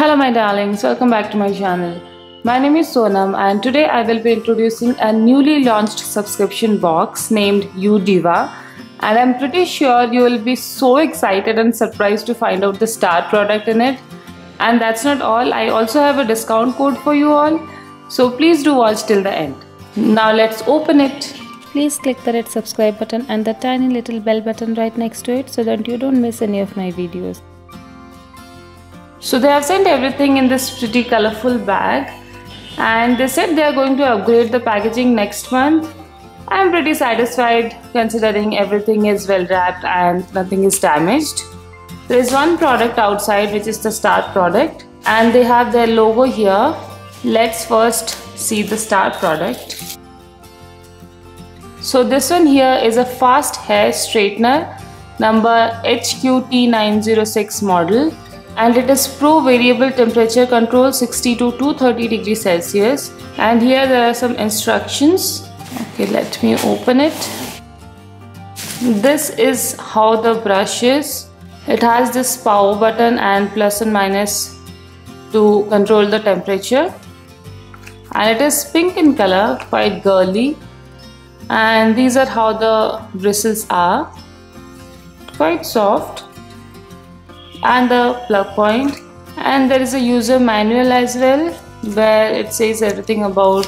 Hello my darlings, welcome back to my channel. My name is Sonam and today I will be introducing a newly launched subscription box named UDiva, and I'm pretty sure you will be so excited and surprised to find out the star product in it. And that's not all, I also have a discount code for you all, so please do watch till the end. Now let's open it. Please click the red subscribe button and the tiny little bell button right next to it so that you don't miss any of my videos. So they have sent everything in this pretty colorful bag, and they said they are going to upgrade the packaging next month. I'm pretty satisfied considering everything is well wrapped and nothing is damaged. There is one product outside which is the star product, and they have their logo here. Let's first see the star product. So this one here is a fast hair straightener number HQT906 model, and it is pro variable temperature control 60 to 230 degrees Celsius. And here there are some instructions. Okay, let me open it. This is how the brush is. It has this power button and plus and minus to control the temperature, and it is pink in color, quite girly. And these are how the bristles are, quite soft, and the plug point. And there is a user manual as well where it says everything about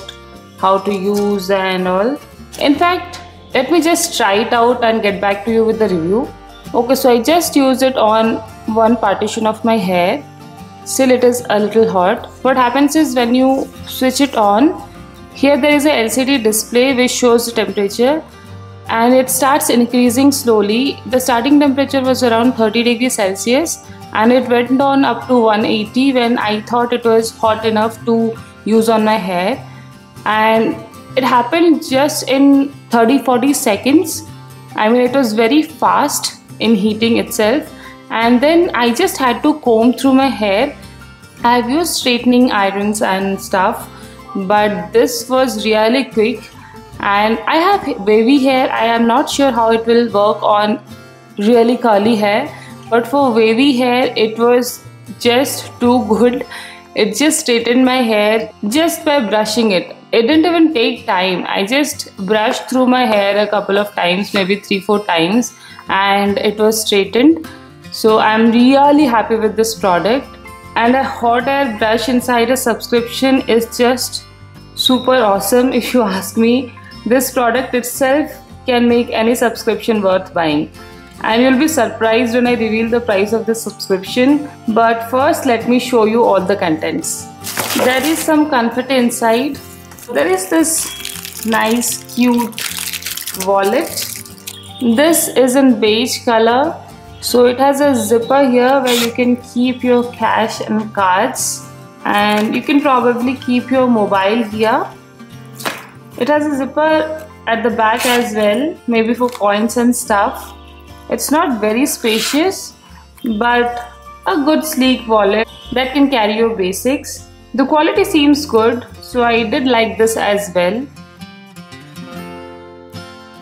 how to use and all. In fact, let me just try it out and get back to you with the review. Okay, so I just used it on one partition of my hair. Still it is a little hot. What happens is when you switch it on, here there is a LCD display which shows the temperature, and it starts increasing slowly. The starting temperature was around 30 degrees Celsius and it went on up to 180 when I thought it was hot enough to use on my hair, and it happened just in 30-40 seconds. I mean, it was very fast in heating itself. And then I just had to comb through my hair. I've used straightening irons and stuff, but this was really quick. And I have wavy hair. I am not sure how it will work on really curly hair, but for wavy hair it was just too good. It just straightened my hair just by brushing it. It didn't even take time. I just brushed through my hair a couple of times, maybe 3-4 times, and it was straightened. So I'm really happy with this product. And a hot air brush inside a subscription is just super awesome if you ask me. This product itself can make any subscription worth buying, and you'll be surprised when I reveal the price of this subscription. But first let me show you all the contents. There is some confetti inside. There is this nice cute wallet. This is in beige color. So it has a zipper here where you can keep your cash and cards, and you can probably keep your mobile here. It has a zipper at the back as well, maybe for coins and stuff. It's not very spacious, but a good sleek wallet that can carry your basics. The quality seems good, so I did like this as well.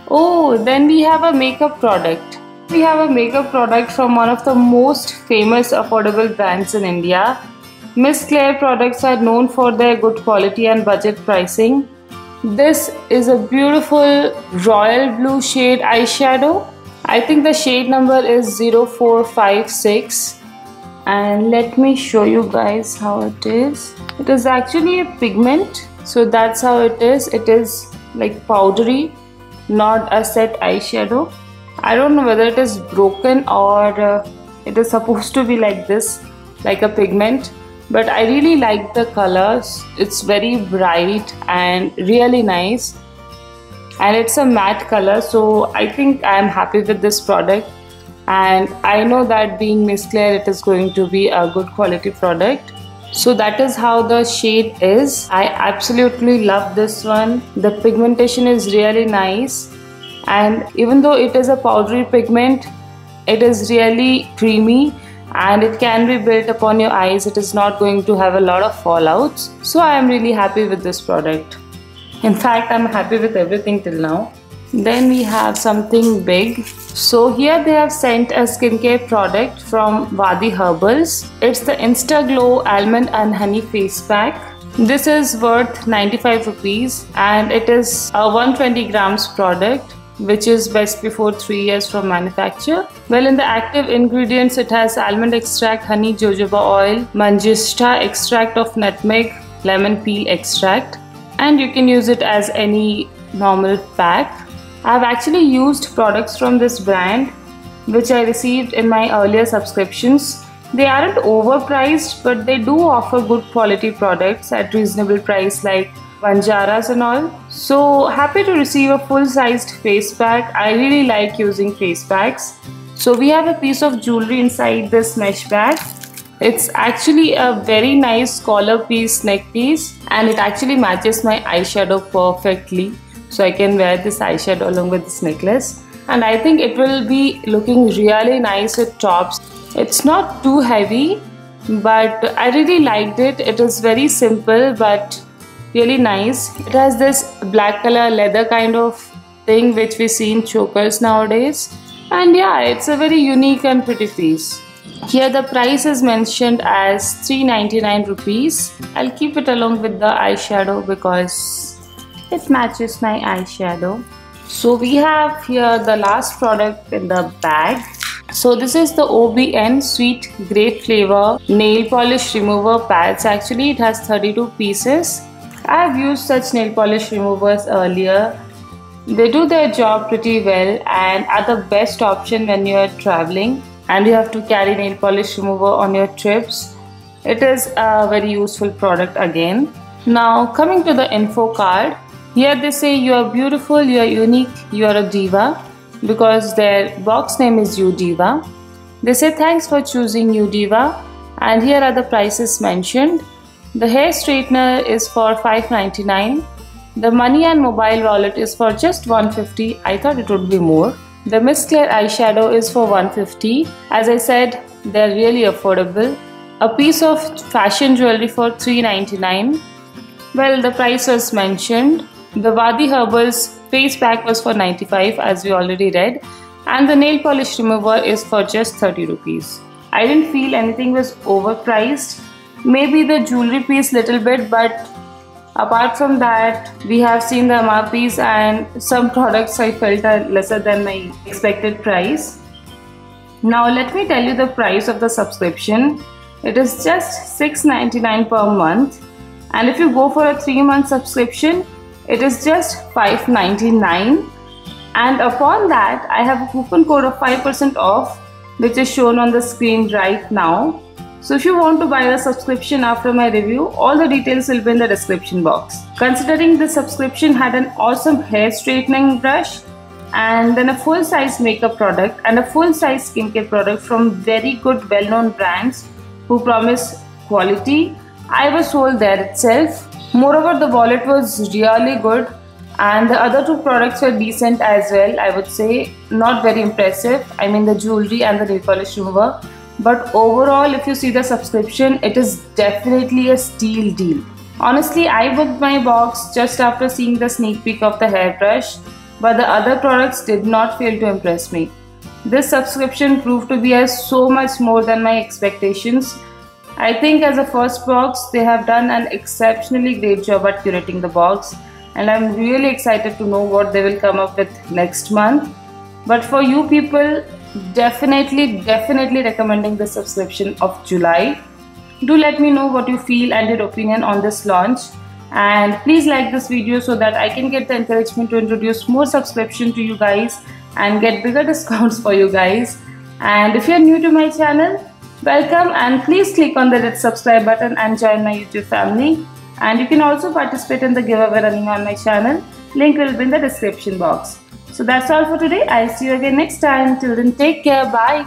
Oh, then we have a makeup product. We have a makeup product from one of the most famous affordable brands in India. Miss Claire products are known for their good quality and budget pricing. This is a beautiful royal blue shade eyeshadow. I think the shade number is 0456, and let me show you guys how it is. It is actually a pigment, so that's how it is. It is like powdery, not a set eyeshadow. I don't know whether it is broken or it is supposed to be like this, like a pigment, but I really like the colors. It's very bright and really nice, and it's a matte color, so I think I am happy with this product. And I know that being Miss Claire, it is going to be a good quality product. So that is how the shade is. I absolutely love this one. The pigmentation is really nice, and even though it is a powdery pigment, it is really creamy and it can be built upon your eyes. It is not going to have a lot of fallouts. So I am really happy with this product. In fact, I'm happy with everything till now. Then we have something big. So here they have sent a skincare product from Wadi Herbals. It's the Instaglow Almond and Honey Face Pack. This is worth 95 rupees and it is a 120 grams product, which is best before 3 years from manufacture. Well, in the active ingredients, it has almond extract, honey, jojoba oil, mangista, extract of nutmeg, lemon peel extract, and you can use it as any normal pack. I've actually used products from this brand, which I received in my earlier subscriptions. They aren't overpriced, but they do offer good quality products at reasonable price like Banjaras and all. So happy to receive a full-sized face pack. I really like using face packs. So we have a piece of jewelry inside this mesh bag. It's actually a very nice collar piece neck piece and it actually matches my eyeshadow perfectly. So I can wear this eyeshadow along with this necklace. And I think it will be looking really nice with tops. It's not too heavy, but I really liked it. It is very simple but really nice. It has this black color leather kind of thing which we see in chokers nowadays. And yeah, it's a very unique and pretty piece. Here the price is mentioned as 399 rupees. I'll keep it along with the eyeshadow because it matches my eyeshadow. So we have here the last product in the bag. So this is the OBN Sweet Grape Flavor Nail Polish Remover Pads. Actually it has 32 pieces. I have used such nail polish removers earlier. They do their job pretty well and are the best option when you are traveling and you have to carry nail polish remover on your trips. It is a very useful product again. Now coming to the info card. Here they say you are beautiful, you are unique, you are a diva, because their box name is You Diva. They say thanks for choosing You Diva and here are the prices mentioned. The hair straightener is for $5.99. The money and mobile wallet is for just $150. I thought it would be more. The Miss Claire eyeshadow is for $150. As I said, they're really affordable. A piece of fashion jewelry for $3.99. Well, the price was mentioned. The Wadi Herbals face pack was for 95 as we already read, and the nail polish remover is for just 30 rupees. I didn't feel anything was overpriced. Maybe the jewelry piece little bit, but apart from that we have seen the MRPs and some products I felt are lesser than my expected price. Now let me tell you the price of the subscription. It is just $6.99 per month, and if you go for a 3-month subscription it is just $5.99, and upon that I have a coupon code of 5% off which is shown on the screen right now. So if you want to buy the subscription after my review, all the details will be in the description box. Considering the subscription had an awesome hair straightening brush and then a full-size makeup product and a full-size skincare product from very good well-known brands who promise quality, I was sold there itself. Moreover, the wallet was really good and the other 2 products were decent as well, I would say. Not very impressive, I mean the jewelry and the nail polish remover. But overall, if you see the subscription, it is definitely a steal deal. Honestly, I booked my box just after seeing the sneak peek of the hairbrush, but the other products did not fail to impress me. This subscription proved to be so much more than my expectations. I think as a first box, they have done an exceptionally great job at curating the box, and I'm really excited to know what they will come up with next month. But for you people, definitely recommending the subscription of July. Do let me know what you feel and your opinion on this launch, and please like this video so that I can get the encouragement to introduce more subscription to you guys and get bigger discounts for you guys. And if you're new to my channel, welcome, and please click on the red subscribe button and join my YouTube family. And you can also participate in the giveaway running on my channel. Link will be in the description box. So that's all for today. I'll see you again next time. Till then, take care. Bye.